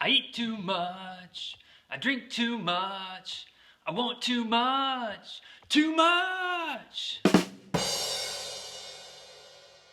I eat too much, I drink too much, I want too much, too much.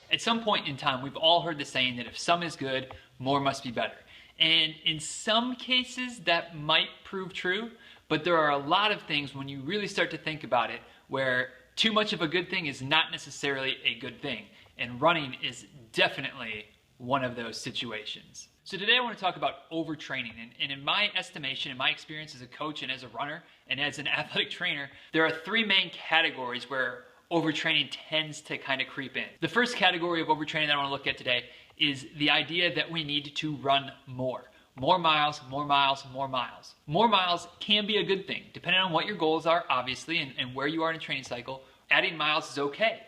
At some point in time, we've all heard the saying that if some is good, more must be better. And in some cases, that might prove true, but there are a lot of things when you really start to think about it where too much of a good thing is not necessarily a good thing. And running is definitely one of those situations. So today I want to talk about overtraining. And in my estimation, in my experience as a coach and as a runner and as an athletic trainer, there are three main categories where overtraining tends to kind of creep in. The first category of overtraining that I want to look at today is the idea that we need to run more. More miles, more miles, more miles. More miles can be a good thing, depending on what your goals are, obviously, and where you are in a training cycle. Adding miles is okay,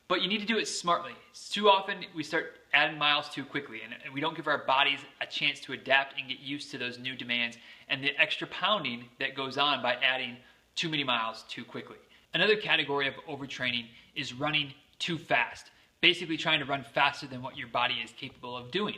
but you need to do it smartly. Too often we start adding miles too quickly, and we don't give our bodies a chance to adapt and get used to those new demands and the extra pounding that goes on by adding too many miles too quickly. Another category of overtraining is running too fast, basically trying to run faster than what your body is capable of doing.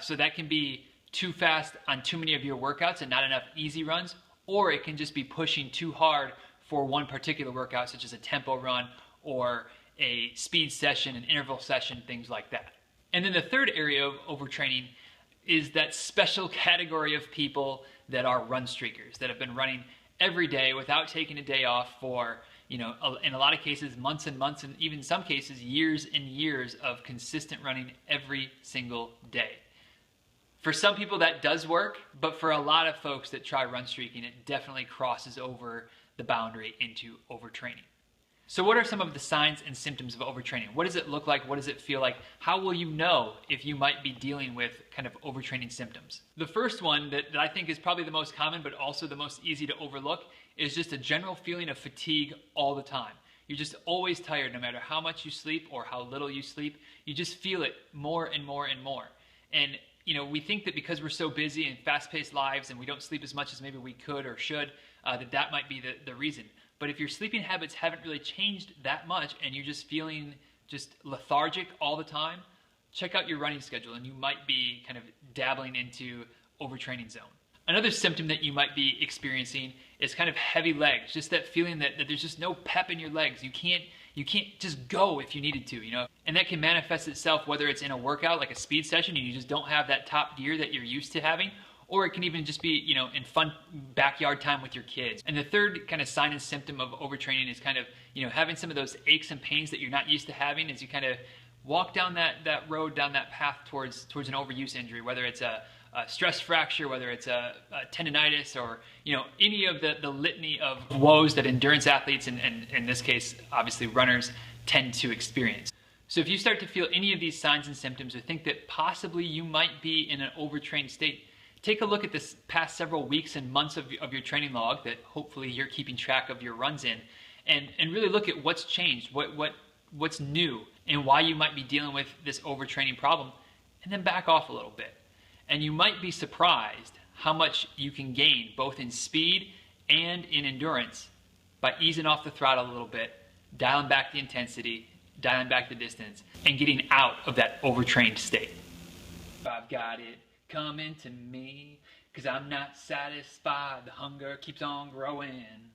So that can be too fast on too many of your workouts and not enough easy runs, or it can just be pushing too hard for one particular workout, such as a tempo run or a speed session, an interval session, things like that. And then the third area of overtraining is that special category of people that are run streakers, that have been running every day without taking a day off for, in a lot of cases, months and months, and even some cases, years and years of consistent running every single day. For some people that does work, but for a lot of folks that try run streaking, it definitely crosses over the boundary into overtraining. So what are some of the signs and symptoms of overtraining? What does it look like? What does it feel like? How will you know if you might be dealing with kind of overtraining symptoms? The first one that I think is probably the most common, but also the most easy to overlook, is just a general feeling of fatigue all the time. You're just always tired, no matter how much you sleep or how little you sleep. You just feel it more and more and more. And we think that because we're so busy and fast-paced lives and we don't sleep as much as maybe we could or should, that might be the reason. But if your sleeping habits haven't really changed that much and you're just feeling just lethargic all the time, check out your running schedule and you might be kind of dabbling into overtraining zone. Another symptom that you might be experiencing is kind of heavy legs, just that feeling that there's just no pep in your legs. You can't just go if you needed to, And that can manifest itself whether it's in a workout like a speed session and you just don't have that top gear that you're used to having, or it can even just be, in fun backyard time with your kids. And the third kind of sign and symptom of overtraining is kind of, having some of those aches and pains that you're not used to having as you kind of walk down that road, down that path towards an overuse injury, whether it's a stress fracture, whether it's a tendonitis, or any of the litany of woes that endurance athletes, and in this case, obviously runners, tend to experience. So if you start to feel any of these signs and symptoms or think that possibly you might be in an overtrained state, take a look at this past several weeks and months of your training log that hopefully you're keeping track of your runs in, and really look at what's changed, what's new, and why you might be dealing with this overtraining problem, and then back off a little bit. And you might be surprised how much you can gain both in speed and in endurance by easing off the throttle a little bit, dialing back the intensity, dialing back the distance, and getting out of that overtrained state. I've got it coming to me, 'cause I'm not satisfied. The hunger keeps on growing.